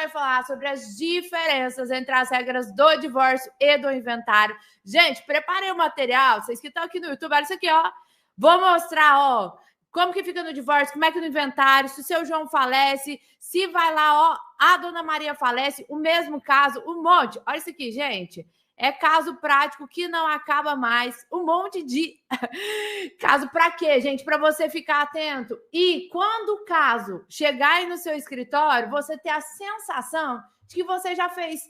vai falar sobre as diferenças entre as regras do divórcio e do inventário. Gente, preparei o material, vocês que estão aqui no YouTube, olha isso aqui, ó. Vou mostrar, ó, como que fica no divórcio, como é que no inventário, se o seu João falece, se vai lá, ó, a dona Maria falece, o mesmo caso, um monte. Olha isso aqui, gente. É caso prático que não acaba mais. Um monte de caso para quê, gente? Para você ficar atento. E quando o caso chegar aí no seu escritório, você ter a sensação de que você já fez.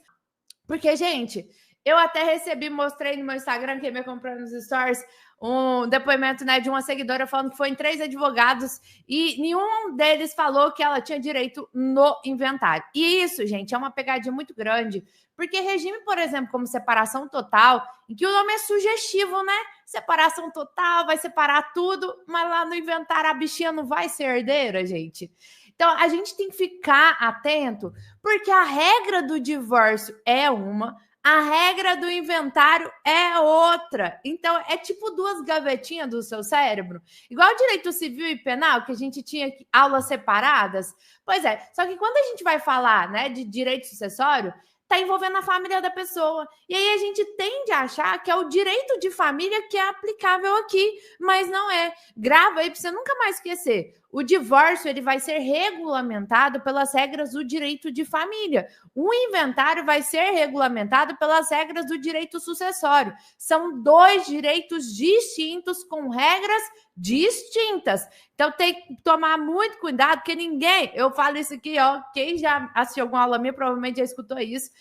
Porque, gente, eu até recebi, mostrei no meu Instagram, quem me acompanha nos stories, um depoimento, né, de uma seguidora falando que foi em 3 advogados e nenhum deles falou que ela tinha direito no inventário. E isso, gente, é uma pegadinha muito grande, porque regime, por exemplo, como separação total, em que o nome é sugestivo, né? Separação total, vai separar tudo, mas lá no inventário a bichinha não vai ser herdeira, gente. Então, a gente tem que ficar atento, porque a regra do divórcio é uma, a regra do inventário é outra. Então, é tipo 2 gavetinhas do seu cérebro. Igual direito civil e penal, que a gente tinha aulas separadas. Pois é, só que quando a gente vai falar, né, de direito sucessório, está envolvendo a família da pessoa. E aí a gente tende a achar que é o direito de família que é aplicável aqui, mas não é. Grava aí para você nunca mais esquecer. O divórcio ele vai ser regulamentado pelas regras do direito de família. O inventário vai ser regulamentado pelas regras do direito sucessório. São 2 direitos distintos com regras distintas. Então tem que tomar muito cuidado, porque ninguém, eu falo isso aqui, ó, quem já assistiu alguma aula minha provavelmente já escutou isso.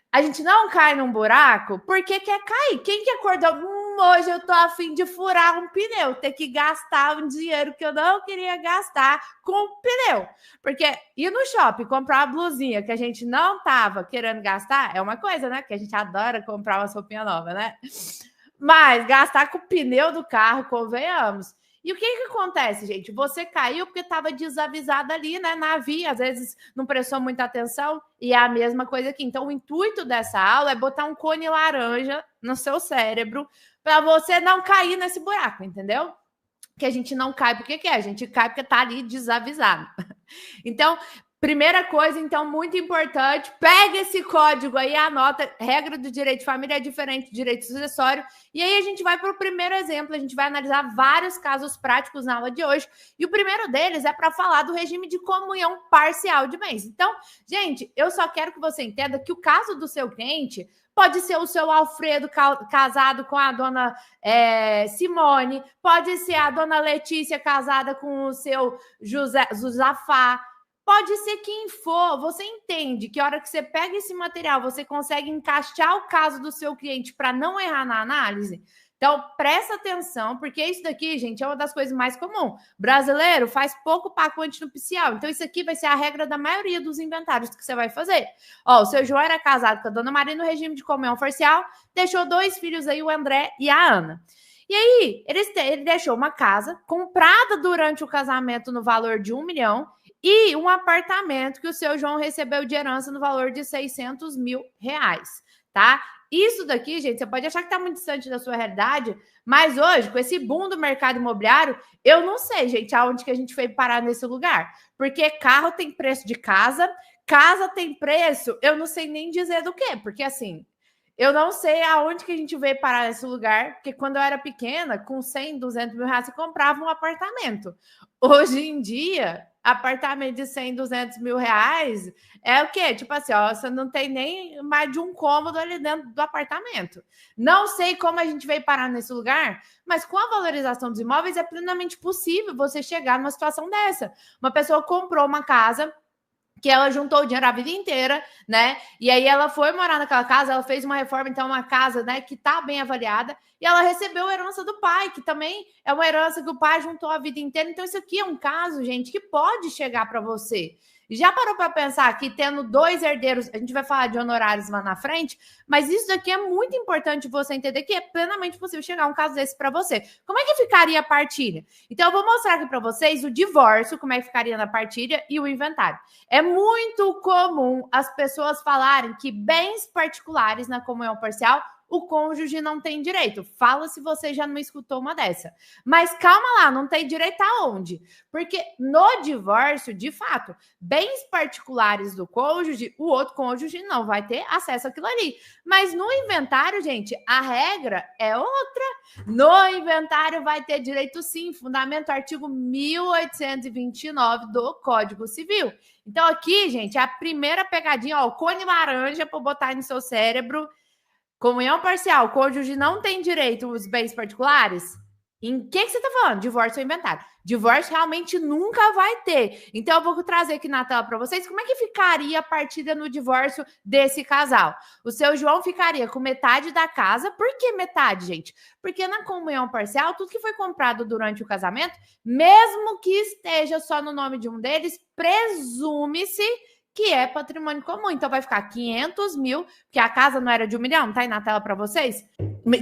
A gente não cai num buraco porque quer cair. Quem que acordou? Hoje eu tô a fim de furar um pneu, ter que gastar um dinheiro que eu não queria gastar com um pneu. Porque ir no shopping comprar uma blusinha que a gente não tava querendo gastar é uma coisa, né? Que a gente adora comprar uma roupinha nova, né? Mas gastar com o pneu do carro, convenhamos. E o que acontece, gente? Você caiu porque estava desavisado ali, né? Na via, às vezes não prestou muita atenção, e é a mesma coisa aqui. Então, o intuito dessa aula é botar um cone laranja no seu cérebro para você não cair nesse buraco, entendeu? Que a gente não cai porque quer, a gente cai porque tá ali desavisado. Então, primeira coisa, então, muito importante, pega esse código aí, anota, regra do direito de família é diferente do direito sucessório, e aí a gente vai para o primeiro exemplo, a gente vai analisar vários casos práticos na aula de hoje, e o primeiro deles é para falar do regime de comunhão parcial de bens. Então, gente, eu só quero que você entenda que o caso do seu cliente pode ser o seu Alfredo casado com a dona Simone, pode ser a dona Letícia casada com o seu Josafá, pode ser quem for. Você entende que a hora que você pega esse material, você consegue encaixar o caso do seu cliente para não errar na análise? Então, presta atenção, porque isso daqui, gente, é uma das coisas mais comuns. Brasileiro faz pouco pacote nupcial. Então, isso aqui vai ser a regra da maioria dos inventários que você vai fazer. Ó, o seu João era casado com a dona Maria no regime de comunhão parcial, deixou 2 filhos aí, o André e a Ana. E aí, ele deixou uma casa comprada durante o casamento no valor de 1 milhão e um apartamento que o seu João recebeu de herança no valor de 600 mil reais, tá? Isso daqui, gente, você pode achar que está muito distante da sua realidade, mas hoje, com esse boom do mercado imobiliário, eu não sei, gente, aonde que a gente foi parar nesse lugar. Porque carro tem preço de casa, casa tem preço, eu não sei nem dizer do quê, porque assim, eu não sei aonde que a gente veio parar nesse lugar, porque quando eu era pequena, com 100, 200 mil reais, você comprava um apartamento. Hoje em dia, apartamento de 100, 200 mil reais é o quê? Tipo assim, ó, você não tem nem mais de um cômodo ali dentro do apartamento. Não sei como a gente veio parar nesse lugar, mas com a valorização dos imóveis é plenamente possível você chegar numa situação dessa. Uma pessoa comprou uma casa que ela juntou o dinheiro a vida inteira, né? E aí ela foi morar naquela casa, ela fez uma reforma, então uma casa, né, que tá bem avaliada, e ela recebeu a herança do pai, que também é uma herança que o pai juntou a vida inteira. Então isso aqui é um caso, gente, que pode chegar para você. Já parou para pensar que tendo 2 herdeiros, a gente vai falar de honorários lá na frente, mas isso daqui é muito importante você entender que é plenamente possível chegar a um caso desse para você. Como é que ficaria a partilha? Então eu vou mostrar aqui para vocês o divórcio, como é que ficaria na partilha e o inventário. É muito comum as pessoas falarem que bens particulares na comunhão parcial o cônjuge não tem direito. Fala se você já não escutou uma dessa. Mas calma lá, não tem direito aonde? Porque no divórcio, de fato, bens particulares do cônjuge, o outro cônjuge não vai ter acesso àquilo ali. Mas no inventário, gente, a regra é outra. No inventário vai ter direito sim, fundamento artigo 1829 do Código Civil. Então aqui, gente, a primeira pegadinha, ó, o cone laranja para botar no seu cérebro. Comunhão parcial, o cônjuge não tem direito aos bens particulares? Em que você está falando? Divórcio ou inventário? Divórcio realmente nunca vai ter. Então, eu vou trazer aqui na tela para vocês como é que ficaria a partilha no divórcio desse casal. O seu João ficaria com metade da casa. Por que metade, gente? Porque na comunhão parcial, tudo que foi comprado durante o casamento, mesmo que esteja só no nome de um deles, presume-se que é patrimônio comum. Então, vai ficar 500 mil, porque a casa não era de 1 milhão, tá aí na tela para vocês?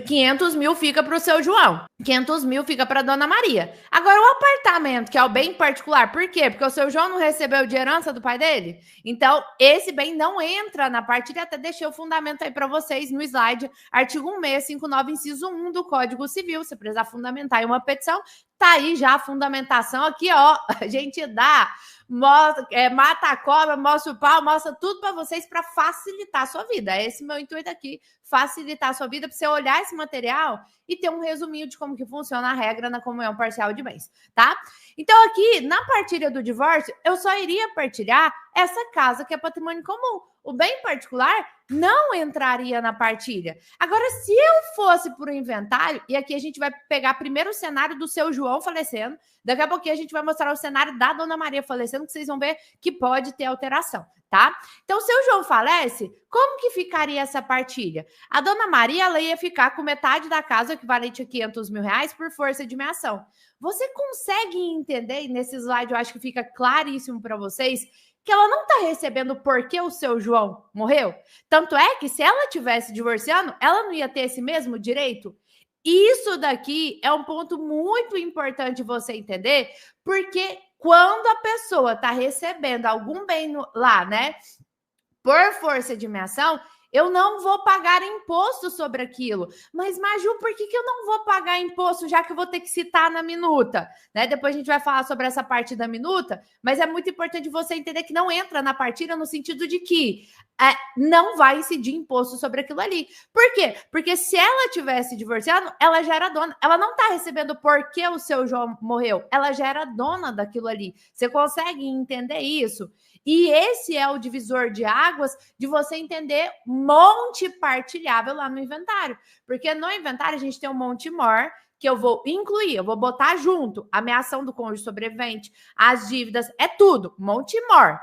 500 mil fica para o seu João, 500 mil fica para a dona Maria. Agora, o apartamento, que é o bem particular, por quê? Porque o seu João não recebeu de herança do pai dele? Então, esse bem não entra na partilha, até deixei o fundamento aí para vocês no slide, artigo 1659, inciso 1 do Código Civil. Se precisar fundamentar em uma petição, tá aí já a fundamentação aqui, ó, a gente dá, mostra, mata a cobra, mostra o pau, mostra tudo para vocês para facilitar a sua vida. Esse é o meu intuito aqui, facilitar a sua vida para você olhar esse material e ter um resuminho de como que funciona a regra na comunhão parcial de bens, tá? Então aqui, na partilha do divórcio, eu só iria partilhar essa casa que é patrimônio comum. O bem particular não entraria na partilha. Agora, se eu fosse para o inventário, e aqui a gente vai pegar primeiro o cenário do seu João falecendo, daqui a pouquinho a gente vai mostrar o cenário da dona Maria falecendo, que vocês vão ver que pode ter alteração, tá? Então, se o João falece, como que ficaria essa partilha? A dona Maria, ela ia ficar com metade da casa, equivalente a 500 mil reais, por força de meação. Você consegue entender, e nesse slide eu acho que fica claríssimo para vocês, que ela não está recebendo porque o seu João morreu? Tanto é que se ela tivesse divorciando, ela não ia ter esse mesmo direito? Isso daqui é um ponto muito importante você entender, porque quando a pessoa está recebendo algum bem lá, né, por força de meação, eu não vou pagar imposto sobre aquilo. Mas, Maju, por que eu não vou pagar imposto, já que eu vou ter que citar na minuta? Né? Depois a gente vai falar sobre essa parte da minuta, mas é muito importante você entender que não entra na partilha no sentido de que não vai incidir imposto sobre aquilo ali. Por quê? Porque se ela tivesse divorciado, ela já era dona. Ela não está recebendo porque o seu João morreu. Ela já era dona daquilo ali. Você consegue entender isso? E esse é o divisor de águas de você entender monte partilhável lá no inventário. Porque no inventário a gente tem um monte mor, que eu vou incluir, eu vou botar junto a ameação do cônjuge sobrevivente, as dívidas, é tudo, monte mor.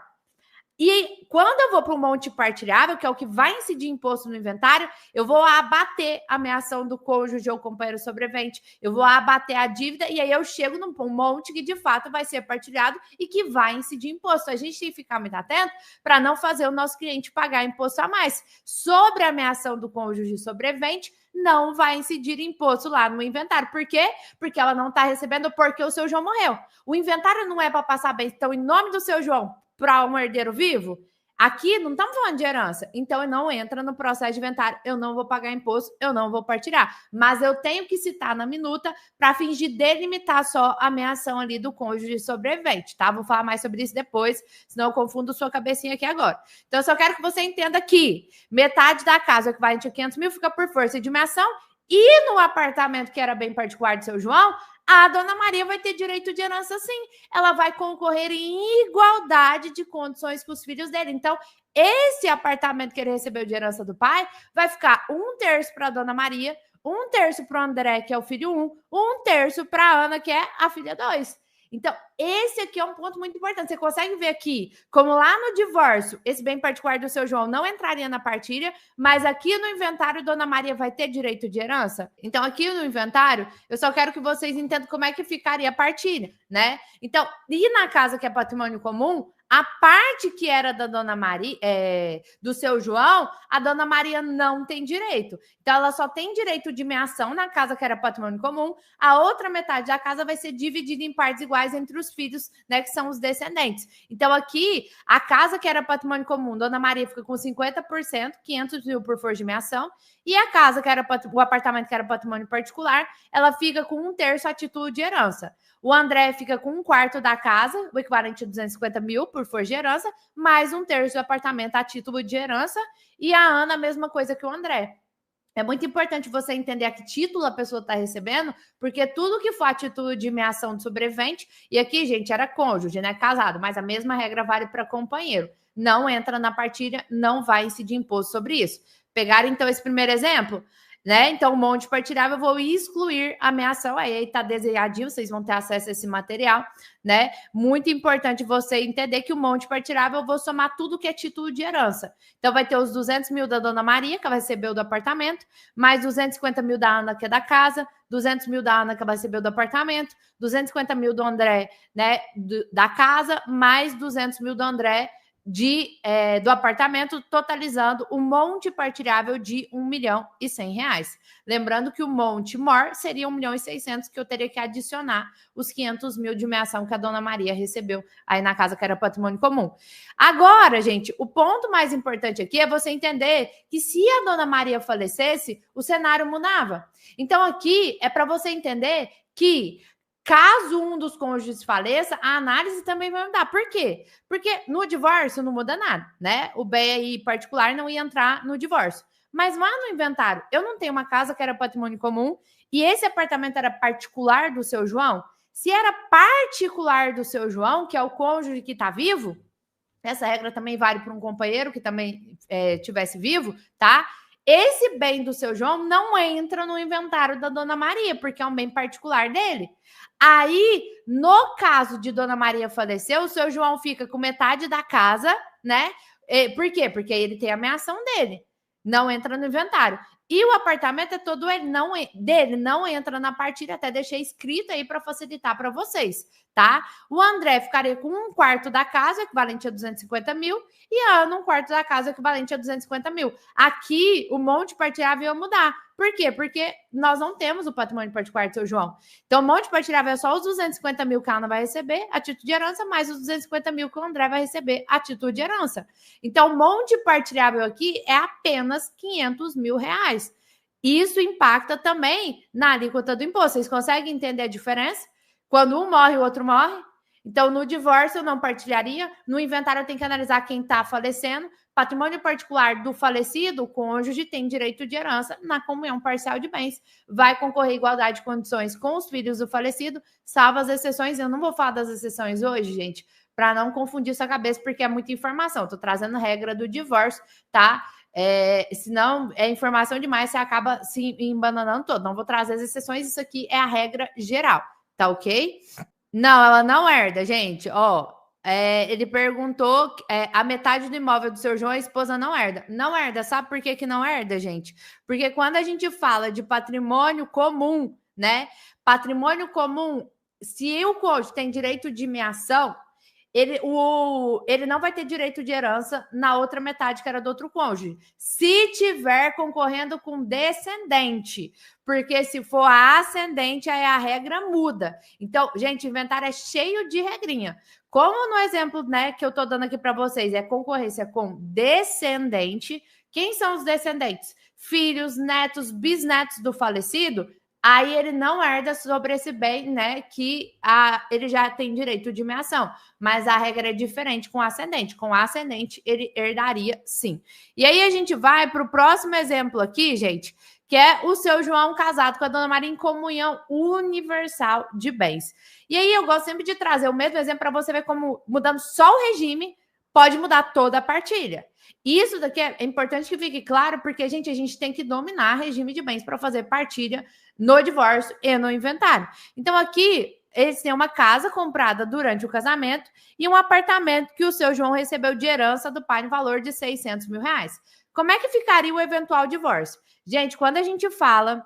E quando eu vou para o monte partilhável, que é o que vai incidir imposto no inventário, eu vou abater a ameação do cônjuge ou companheiro sobrevivente, eu vou abater a dívida e aí eu chego num monte que de fato vai ser partilhado e que vai incidir imposto. A gente tem que ficar muito atento para não fazer o nosso cliente pagar imposto a mais. Sobre a ameação do cônjuge sobrevivente, não vai incidir imposto lá no inventário. Por quê? Porque ela não está recebendo porque o seu João morreu. O inventário não é para passar bem. Então, em nome do seu João, para um herdeiro vivo, aqui não estamos falando de herança, então não entra no processo de inventário, eu não vou pagar imposto, eu não vou partilhar, mas eu tenho que citar na minuta para fingir delimitar só a ameação ali do cônjuge sobrevivente, tá? Vou falar mais sobre isso depois, senão eu confundo sua cabecinha aqui agora. Então eu só quero que você entenda que metade da casa, equivalente a 500 mil, fica por força de meação, e no apartamento que era bem particular do seu João, a dona Maria vai ter direito de herança sim. Ela vai concorrer em igualdade de condições com os filhos dele. Então, esse apartamento que ele recebeu de herança do pai vai ficar 1/3 para a dona Maria, 1/3 para o André, que é o filho 1, 1/3 para a Ana, que é a filha 2. Então, esse aqui é um ponto muito importante. Você consegue ver aqui, como lá no divórcio, esse bem particular do seu João não entraria na partilha, mas aqui no inventário, Dona Maria vai ter direito de herança? Então, aqui no inventário, eu só quero que vocês entendam como é que ficaria a partilha, né? Então, e na casa que é patrimônio comum, A parte que era da Dona Maria, do seu João, a Dona Maria não tem direito. Então, ela só tem direito de meação na casa que era patrimônio comum. A outra metade da casa vai ser dividida em partes iguais entre os filhos, né, que são os descendentes. Então, aqui, a casa que era patrimônio comum, Dona Maria fica com 50%, 500 mil por força de meação. E a casa que era o apartamento que era patrimônio particular, ela fica com 1/3 a título de herança. O André fica com 1/4 da casa, o equivalente a 250 mil por força de herança, mais 1/3 do apartamento a título de herança. E a Ana, a mesma coisa que o André. É muito importante você entender a que título a pessoa está recebendo, porque tudo que for a título de meação de sobrevivente, e aqui, gente, era cônjuge, né? Casado, mas a mesma regra vale para companheiro. Não entra na partilha, não vai incidir imposto sobre isso. Pegaram, então, esse primeiro exemplo? Né? Então, um monte partilhável, eu vou excluir a meação. Aí tá desenhadinho, vocês vão ter acesso a esse material, né? Muito importante você entender que o monte partilhável eu vou somar tudo que é título de herança. Então, vai ter os 200 mil da Dona Maria, que vai receber o do apartamento, mais 250 mil da Ana, que é da casa, 200 mil da Ana, que vai receber o do apartamento, 250 mil do André, né, da casa, mais 200 mil do André, do apartamento, totalizando um monte partilhável de R$1.100.000. Lembrando que o monte mor seria 1.600.000, que eu teria que adicionar os 500 mil de meação que a Dona Maria recebeu aí na casa que era patrimônio comum. Agora, gente, o ponto mais importante aqui é você entender que se a Dona Maria falecesse, o cenário mudava. Então, aqui é para você entender que caso um dos cônjuges faleça, a análise também vai mudar. Por quê? Porque no divórcio não muda nada, né? O bem aí particular não ia entrar no divórcio. Mas lá no inventário, eu não tenho uma casa que era patrimônio comum e esse apartamento era particular do seu João. Se era particular do seu João, que é o cônjuge que está vivo, essa regra também vale para um companheiro que também tivesse vivo, tá? Esse bem do seu João não entra no inventário da Dona Maria, porque é um bem particular dele. Aí, no caso de Dona Maria falecer, o seu João fica com metade da casa, né? Por quê? Porque ele tem a meação dele. Não entra no inventário. E o apartamento é todo dele, não entra na partilha, até deixei escrito aí para facilitar para vocês, tá? O André ficaria com 1/4 da casa, equivalente a 250 mil, e a Ana 1/4 da casa, equivalente a 250 mil. Aqui, o monte partilhável ia mudar. Por quê? Porque nós não temos o patrimônio particular do seu João. Então, o monte partilhável é só os 250 mil que a Ana vai receber a título de herança, mais os 250 mil que o André vai receber a título de herança. Então, o monte partilhável aqui é apenas R$500.000. Isso impacta também na alíquota do imposto. Vocês conseguem entender a diferença? Quando um morre, o outro morre. Então, no divórcio, eu não partilharia. No inventário, eu tenho que analisar quem está falecendo. Patrimônio particular do falecido, o cônjuge tem direito de herança na comunhão parcial de bens. Vai concorrer à igualdade de condições com os filhos do falecido, salvo as exceções. Eu não vou falar das exceções hoje, gente, para não confundir sua cabeça, porque é muita informação. Estou trazendo regra do divórcio, tá? Senão é informação demais, você acaba se embananando todo. Não vou trazer as exceções, isso aqui é a regra geral, tá ok? Não, ela não herda, gente. Ó, ele perguntou a metade do imóvel do seu João, a esposa não herda. Não herda, sabe por que não herda, gente? Porque quando a gente fala de patrimônio comum, né? Patrimônio comum, se o cônjuge tem direito de meação, ele não vai ter direito de herança na outra metade, que era do outro cônjuge. Se tiver concorrendo com descendente, porque se for ascendente, aí a regra muda. Então, gente, inventário é cheio de regrinha. Como no exemplo, né, que eu tô dando aqui para vocês, é concorrência com descendente. Quem são os descendentes? Filhos, netos, bisnetos do falecido. Aí ele não herda sobre esse bem, né, que ele já tem direito de meação. Mas a regra é diferente com ascendente. Com ascendente, ele herdaria sim. E aí a gente vai para o próximo exemplo aqui, gente, que é o seu João casado com a Dona Maria em comunhão universal de bens. E aí eu gosto sempre de trazer o mesmo exemplo para você ver como mudando só o regime pode mudar toda a partilha. Isso daqui é importante que fique claro, porque, gente, a gente tem que dominar regime de bens para fazer partilha no divórcio e no inventário. Então, aqui, eles têm uma casa comprada durante o casamento e um apartamento que o seu João recebeu de herança do pai no valor de R$600 mil. Como é que ficaria o eventual divórcio? Gente, quando a gente fala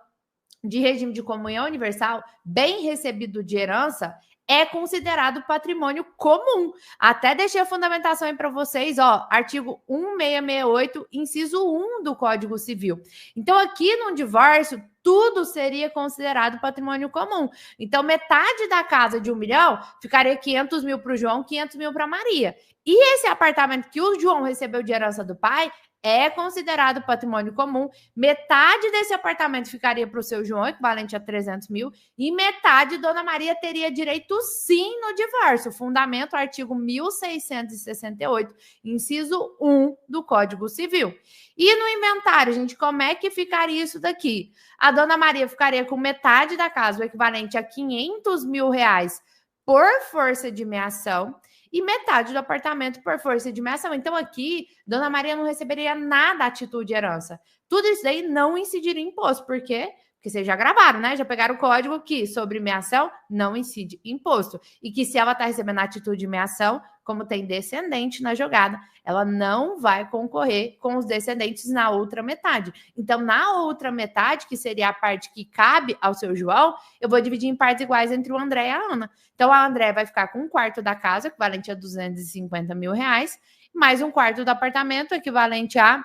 de regime de comunhão universal, bem recebido de herança é considerado patrimônio comum. Até deixei a fundamentação aí para vocês, ó, artigo 1668, inciso 1 do Código Civil. Então, aqui no divórcio, tudo seria considerado patrimônio comum. Então, metade da casa de 1 milhão ficaria 500 mil para o João, 500 mil para a Maria. E esse apartamento que o João recebeu de herança do pai é considerado patrimônio comum. Metade desse apartamento ficaria para o seu João, equivalente a 300 mil, e metade Dona Maria teria direito sim no divórcio. Fundamento, artigo 1668, inciso 1 do Código Civil. E no inventário, gente, como é que ficaria isso daqui? A Dona Maria ficaria com metade da casa, o equivalente a 500 mil reais por força de meação, e metade do apartamento por força de meação. Então, aqui, Dona Maria não receberia nada a título de herança. Tudo isso daí não incidiria em imposto. Por quê? Porque vocês já gravaram, né? Já pegaram o código que sobre meação não incide imposto. E que se ela está recebendo a atitude de meação, como tem descendente na jogada, ela não vai concorrer com os descendentes na outra metade. Então, na outra metade, que seria a parte que cabe ao seu João, eu vou dividir em partes iguais entre o André e a Ana. Então, a André vai ficar com 1/4 da casa, equivalente a 250 mil reais, mais 1/4 do apartamento, equivalente a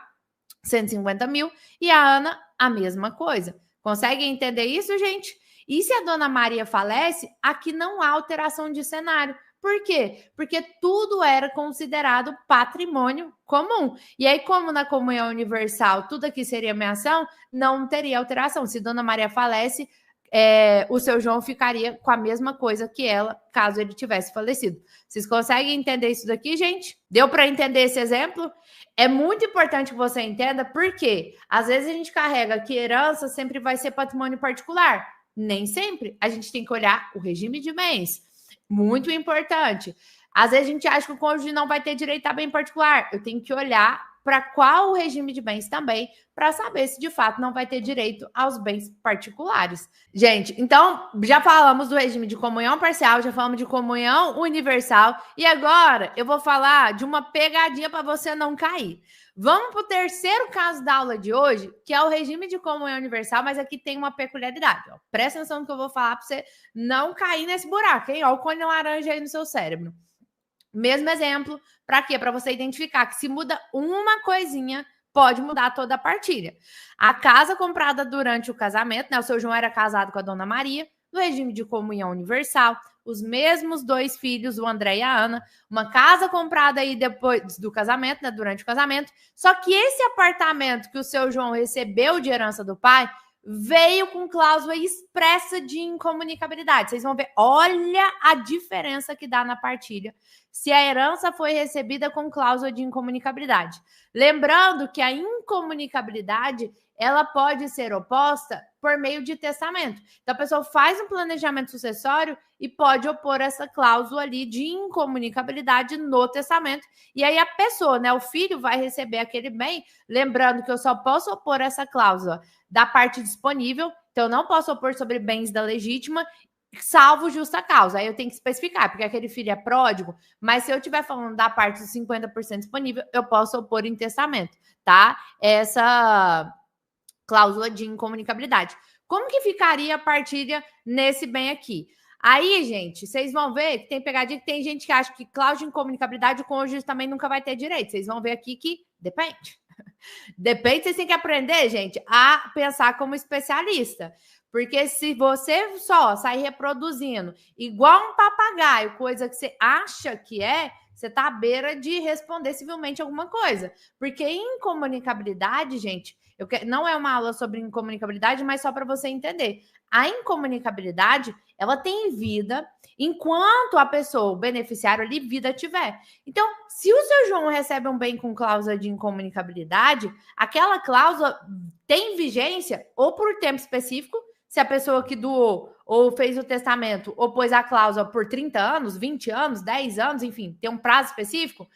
150 mil, e a Ana, a mesma coisa. Conseguem entender isso, gente? E se a Dona Maria falece, aqui não há alteração de cenário. Por quê? Porque tudo era considerado patrimônio comum. E aí, como na comunhão universal tudo aqui seria meação, não teria alteração. Se Dona Maria falece, o seu João ficaria com a mesma coisa que ela, caso ele tivesse falecido. Vocês conseguem entender isso daqui, gente? Deu para entender esse exemplo? É muito importante que você entenda, porque às vezes a gente carrega que herança sempre vai ser patrimônio particular. Nem sempre. A gente tem que olhar o regime de bens. Muito importante. Às vezes a gente acha que o cônjuge não vai ter direito a bem particular. Eu tenho que olhar para qual o regime de bens também, para saber se de fato não vai ter direito aos bens particulares. Gente, então já falamos do regime de comunhão parcial, já falamos de comunhão universal, e agora eu vou falar de uma pegadinha para você não cair. Vamos para o terceiro caso da aula de hoje, que é o regime de comunhão universal, mas aqui tem uma peculiaridade. Ó. Presta atenção no que eu vou falar para você não cair nesse buraco, hein? Ó, o cone laranja aí no seu cérebro. Mesmo exemplo, para quê? Para você identificar que se muda uma coisinha, pode mudar toda a partilha. A casa comprada durante o casamento, né? O seu João era casado com a Dona Maria, no regime de comunhão universal, os mesmos 2 filhos, o André e a Ana, uma casa comprada aí depois do casamento, né? Durante o casamento. Só que esse apartamento que o seu João recebeu de herança do pai veio com cláusula expressa de incomunicabilidade. Vocês vão ver, olha a diferença que dá na partilha se a herança foi recebida com cláusula de incomunicabilidade. Lembrando que a incomunicabilidade, ela pode ser oposta por meio de testamento. Então, a pessoa faz um planejamento sucessório e pode opor essa cláusula ali de incomunicabilidade no testamento. E aí a pessoa, né, o filho vai receber aquele bem, lembrando que eu só posso opor essa cláusula da parte disponível, então eu não posso opor sobre bens da legítima, salvo justa causa. Aí eu tenho que especificar, porque aquele filho é pródigo, mas se eu estiver falando da parte dos 50% disponível, eu posso opor em testamento, tá? Essa cláusula de incomunicabilidade. Como que ficaria a partilha nesse bem aqui? Aí, gente, vocês vão ver que tem pegadinha, que tem gente que acha que cláusula de incomunicabilidade o cônjuge também nunca vai ter direito. Vocês vão ver aqui que depende. Depende, vocês têm que aprender, gente, a pensar como especialista. Porque se você só sair reproduzindo igual um papagaio, coisa que você acha que é, você está à beira de responder civilmente alguma coisa. Porque incomunicabilidade, gente, não é uma aula sobre incomunicabilidade, mas só para você entender. A incomunicabilidade, ela tem vida enquanto a pessoa, o beneficiário ali, vida tiver. Então, se o seu João recebe um bem com cláusula de incomunicabilidade, aquela cláusula tem vigência ou por tempo específico, se a pessoa que doou ou fez o testamento ou pôs a cláusula por 30 anos, 20 anos, 10 anos, enfim, tem um prazo específico,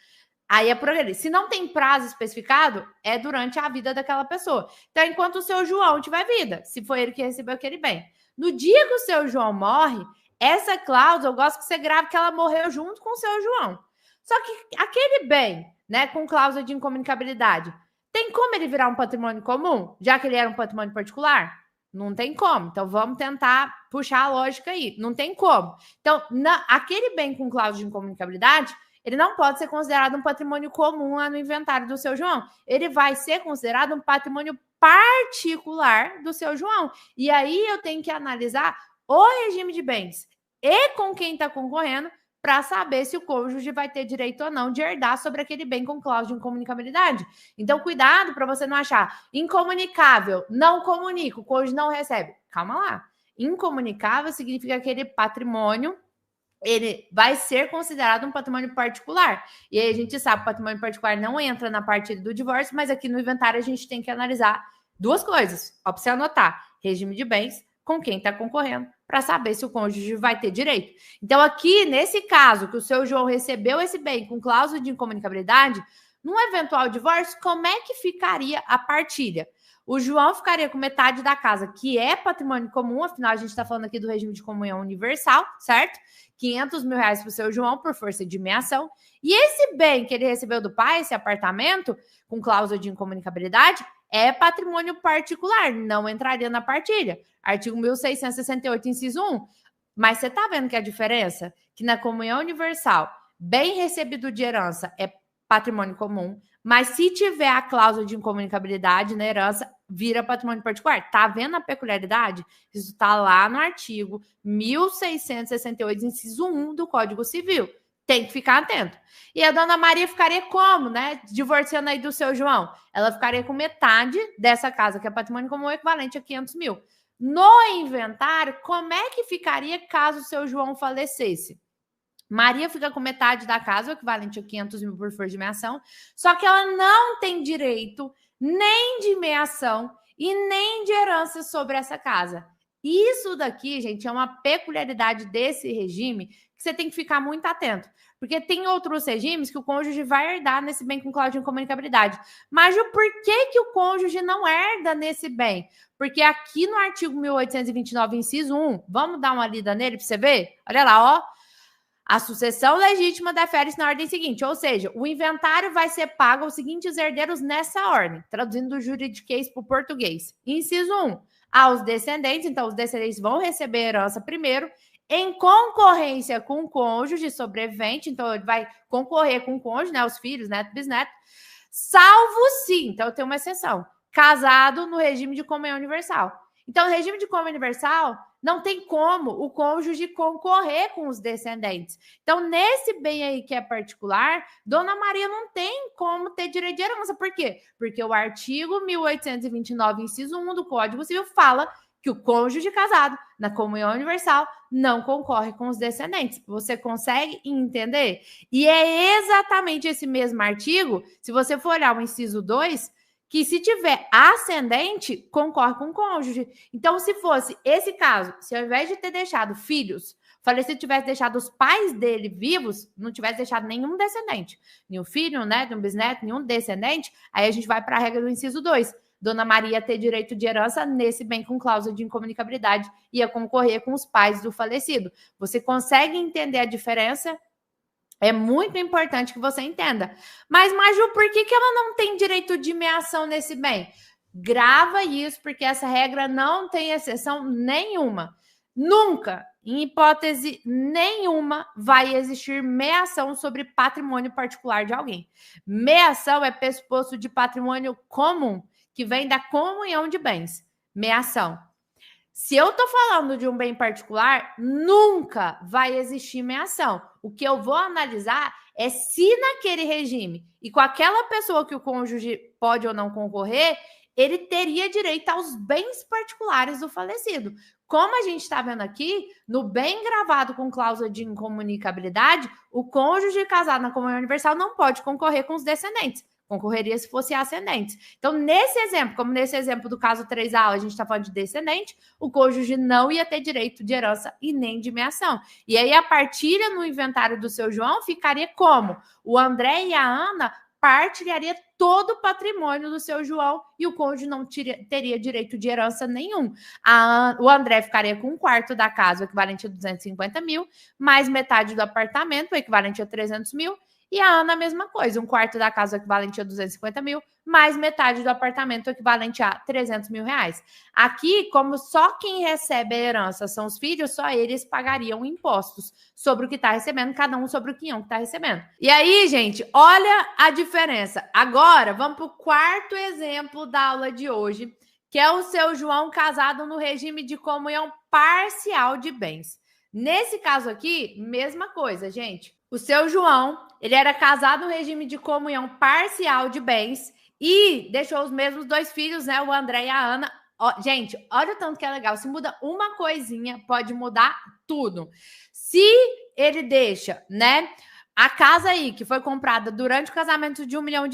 aí é por ele. Se não tem prazo especificado, é durante a vida daquela pessoa. Então, enquanto o seu João tiver vida, se foi ele que recebeu aquele bem. No dia que o seu João morre, essa cláusula, eu gosto que você grave que ela morreu junto com o seu João. Só que aquele bem, né, com cláusula de incomunicabilidade, tem como ele virar um patrimônio comum, já que ele era um patrimônio particular? Não tem como. Então, vamos tentar puxar a lógica aí. Não tem como. Então, aquele bem com cláusula de incomunicabilidade, ele não pode ser considerado um patrimônio comum lá no inventário do seu João. Ele vai ser considerado um patrimônio particular do seu João. E aí eu tenho que analisar o regime de bens e com quem está concorrendo para saber se o cônjuge vai ter direito ou não de herdar sobre aquele bem com cláusula de incomunicabilidade. Então, cuidado para você não achar incomunicável, não comunica, o cônjuge não recebe. Calma lá. Incomunicável significa que aquele patrimônio ele vai ser considerado um patrimônio particular. E aí a gente sabe que o patrimônio particular não entra na partida do divórcio, mas aqui no inventário a gente tem que analisar duas coisas. Ó, para você anotar, regime de bens com quem está concorrendo, para saber se o cônjuge vai ter direito. Então aqui, nesse caso, que o seu João recebeu esse bem com cláusula de incomunicabilidade, num eventual divórcio, como é que ficaria a partilha? O João ficaria com metade da casa, que é patrimônio comum, afinal a gente está falando aqui do regime de comunhão universal, certo? 500 mil reais para o seu João por força de meação. E esse bem que ele recebeu do pai, esse apartamento, com cláusula de incomunicabilidade, é patrimônio particular, não entraria na partilha. Artigo 1668, inciso 1. Mas você está vendo que a diferença? Que na comunhão universal, bem recebido de herança é patrimônio comum, mas se tiver a cláusula de incomunicabilidade na herança, vira patrimônio particular. Tá vendo a peculiaridade? Isso está lá no artigo 1668, inciso 1 do Código Civil. Tem que ficar atento. E a dona Maria ficaria como, né? Divorciando aí do seu João. Ela ficaria com metade dessa casa, que é patrimônio comum, equivalente a 500 mil. No inventário, como é que ficaria caso o seu João falecesse? Maria fica com metade da casa, o equivalente a 500 mil por força de meação, só que ela não tem direito nem de meação e nem de herança sobre essa casa. Isso daqui, gente, é uma peculiaridade desse regime que você tem que ficar muito atento, porque tem outros regimes que o cônjuge vai herdar nesse bem com cláusula de incomunicabilidade. Mas por que o cônjuge não herda nesse bem? Porque aqui no artigo 1829, inciso 1, vamos dar uma lida nele para você ver? Olha lá, ó. A sucessão legítima defere-se na ordem seguinte, ou seja, o inventário vai ser pago aos seguintes herdeiros nessa ordem, traduzindo o juridiquês para o português. Inciso 1, aos descendentes, então os descendentes vão receber herança primeiro, em concorrência com o cônjuge sobrevivente, então ele vai concorrer com o cônjuge, né, os filhos, neto, bisneto, salvo se, então tem uma exceção, casado no regime de comunhão universal. Então, no regime de comunhão universal, não tem como o cônjuge concorrer com os descendentes. Então, nesse bem aí que é particular, Dona Maria não tem como ter direito de herança. Por quê? Porque o artigo 1829, inciso 1 do Código Civil fala que o cônjuge casado na comunhão universal não concorre com os descendentes. Você consegue entender? E é exatamente esse mesmo artigo, se você for olhar o inciso 2, que se tiver ascendente, concorre com o cônjuge. Então, se fosse esse caso, se ao invés de ter deixado filhos, falecido tivesse deixado os pais dele vivos, não tivesse deixado nenhum descendente, nenhum filho, né, nenhum bisneto, nenhum descendente, aí a gente vai para a regra do inciso 2. Dona Maria ter direito de herança nesse bem com cláusula de incomunicabilidade, ia concorrer com os pais do falecido. Você consegue entender a diferença? É muito importante que você entenda. Mas, Maju, por que ela não tem direito de meação nesse bem? Grava isso, porque essa regra não tem exceção nenhuma. Nunca, em hipótese nenhuma, vai existir meação sobre patrimônio particular de alguém. Meação é pressuposto de patrimônio comum, que vem da comunhão de bens. Meação. Se eu estou falando de um bem particular, nunca vai existir meação. O que eu vou analisar é se naquele regime e com aquela pessoa que o cônjuge pode ou não concorrer, ele teria direito aos bens particulares do falecido. Como a gente está vendo aqui, no bem gravado com cláusula de incomunicabilidade, o cônjuge casado na comunhão universal não pode concorrer com os descendentes. Concorreria se fosse ascendentes. Então, nesse exemplo, como nesse exemplo do caso 3A, a gente está falando de descendente, o cônjuge não ia ter direito de herança e nem de meação. E aí, a partilha no inventário do seu João ficaria como? O André e a Ana partilharia todo o patrimônio do seu João e o cônjuge não teria direito de herança nenhum. O André ficaria com um quarto da casa, o equivalente a 250 mil, mais metade do apartamento, o equivalente a 300 mil, E a Ana, a mesma coisa, um quarto da casa equivalente a 250 mil, mais metade do apartamento equivalente a 300 mil reais. Aqui, como só quem recebe a herança são os filhos, só eles pagariam impostos sobre o que está recebendo, cada um sobre o quinhão que está recebendo. E aí, gente, olha a diferença. Agora, vamos para o quarto exemplo da aula de hoje, que é o seu João casado no regime de comunhão parcial de bens. Nesse caso aqui, mesma coisa, gente. O seu João, ele era casado no regime de comunhão parcial de bens e deixou os mesmos dois filhos, né? O André e a Ana. Ó, gente, olha o tanto que é legal. Se muda uma coisinha, pode mudar tudo. Se ele deixa, né? A casa aí, que foi comprada durante o casamento de R$1 milhão,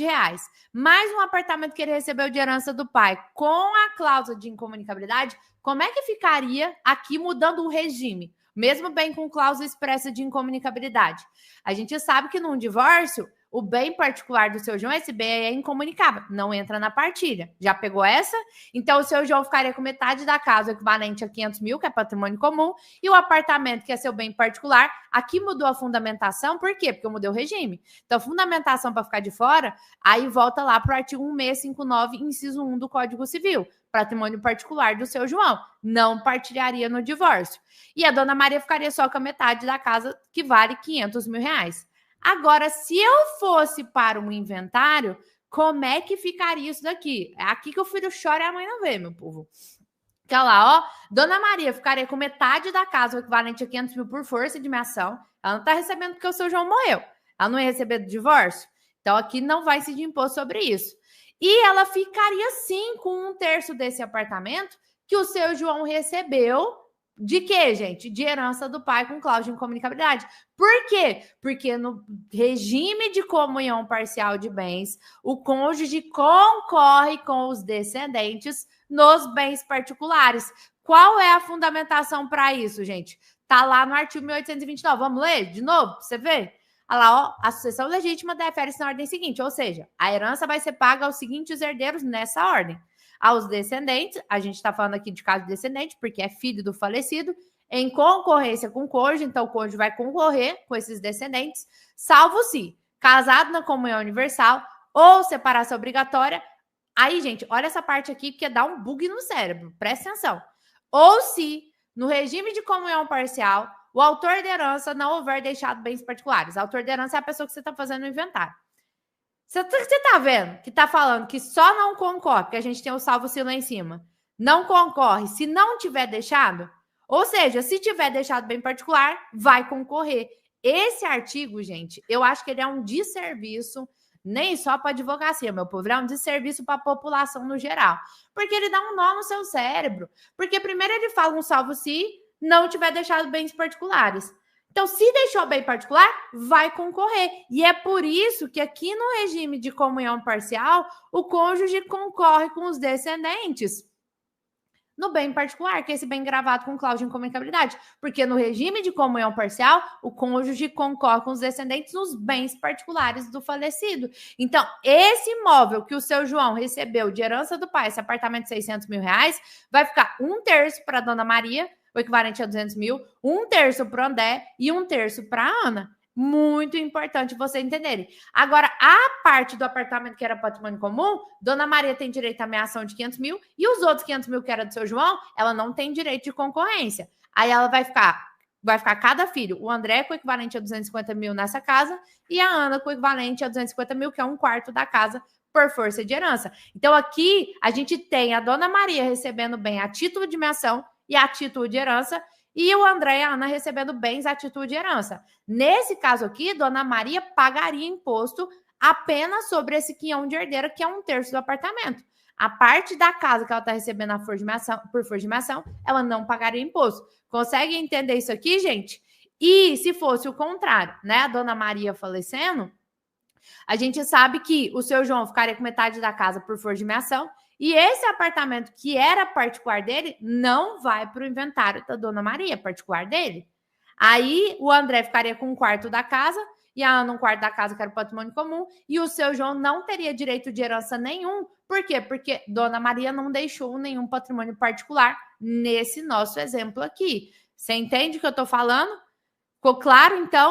mais um apartamento que ele recebeu de herança do pai, com a cláusula de incomunicabilidade, como é que ficaria aqui mudando o regime? Mesmo bem com cláusula expressa de incomunicabilidade. A gente sabe que num divórcio, o bem particular do seu João, esse bem é incomunicável, não entra na partilha. Já pegou essa? Então, o seu João ficaria com metade da casa, equivalente a 500 mil, que é patrimônio comum, e o apartamento, que é seu bem particular, aqui mudou a fundamentação, por quê? Porque eu mudei o regime. Então, fundamentação para ficar de fora, aí volta lá para o artigo 1659, inciso 1 do Código Civil. Patrimônio particular do seu João, não partilharia no divórcio. E a dona Maria ficaria só com a metade da casa, que vale 500 mil reais. Agora, se eu fosse para um inventário, como é que ficaria isso daqui? É aqui que o filho chora e a mãe não vê, meu povo. Que lá, ó, dona Maria ficaria com metade da casa, o equivalente a 500 mil por força de meação. Ela não está recebendo porque o seu João morreu. Ela não ia receber do divórcio. Então, aqui não vai se de imposto sobre isso. E ela ficaria, sim, com 1/3 desse apartamento que o seu João recebeu. De quê, gente? De herança do pai com cláusula de incomunicabilidade. Por quê? Porque no regime de comunhão parcial de bens, o cônjuge concorre com os descendentes nos bens particulares. Qual é a fundamentação para isso, gente? Tá lá no artigo 1829. Vamos ler de novo para você ver? Olha lá, ó, a sucessão legítima defere-se na ordem seguinte, ou seja, a herança vai ser paga aos seguintes herdeiros nessa ordem. Aos descendentes, a gente está falando aqui de caso de descendente, porque é filho do falecido, em concorrência com o cônjuge, então o cônjuge vai concorrer com esses descendentes, salvo se casado na comunhão universal ou separação obrigatória. Aí, gente, olha essa parte aqui, porque dá um bug no cérebro, presta atenção. Ou se, no regime de comunhão parcial, o autor da herança não houver deixado bens particulares. O autor da herança é a pessoa que você está fazendo o inventário. Você está vendo que está falando que só não concorre, porque a gente tem o salvo-se lá em cima. Não concorre se não tiver deixado. Ou seja, se tiver deixado bem particular, vai concorrer. Esse artigo, gente, eu acho que ele é um desserviço, nem só para a advocacia, meu povo, ele é um desserviço para a população no geral. Porque ele dá um nó no seu cérebro. Porque primeiro ele fala um salvo-se, não tiver deixado bens particulares. Então, se deixou bem particular, vai concorrer. E é por isso que aqui no regime de comunhão parcial, o cônjuge concorre com os descendentes no bem particular, que é esse bem gravado com cláusula de incomunicabilidade. Porque no regime de comunhão parcial, o cônjuge concorre com os descendentes nos bens particulares do falecido. Então, esse imóvel que o seu João recebeu de herança do pai, esse apartamento de 600 mil reais, vai ficar 1/3 para a dona Maria, o equivalente a 200 mil, 1/3 para o André e 1/3 para a Ana. Muito importante vocês entenderem. Agora, a parte do apartamento que era patrimônio comum, dona Maria tem direito à meação de 500 mil e os outros 500 mil que era do seu João, ela não tem direito de concorrência. Aí ela vai ficar cada filho, o André com o equivalente a 250 mil nessa casa e a Ana com o equivalente a 250 mil, que é 1/4 da casa por força de herança. Então, aqui a gente tem a dona Maria recebendo bem a título de meação e a título de herança, e o André e a Ana recebendo bens a título de herança. Nesse caso aqui, dona Maria pagaria imposto apenas sobre esse quinhão de herdeira, que é 1/3 do apartamento. A parte da casa que ela está recebendo por força de meação, ela não pagaria imposto. Consegue entender isso aqui, gente? E se fosse o contrário, né? A dona Maria falecendo, a gente sabe que o seu João ficaria com metade da casa por força de meação, e esse apartamento que era particular dele não vai para o inventário da dona Maria, particular dele. Aí o André ficaria com 1/4 da casa e a Ana 1/4 da casa, que era o patrimônio comum, e o seu João não teria direito de herança nenhum. Por quê? Porque dona Maria não deixou nenhum patrimônio particular nesse nosso exemplo aqui. Você entende o que eu estou falando? Ficou claro, então?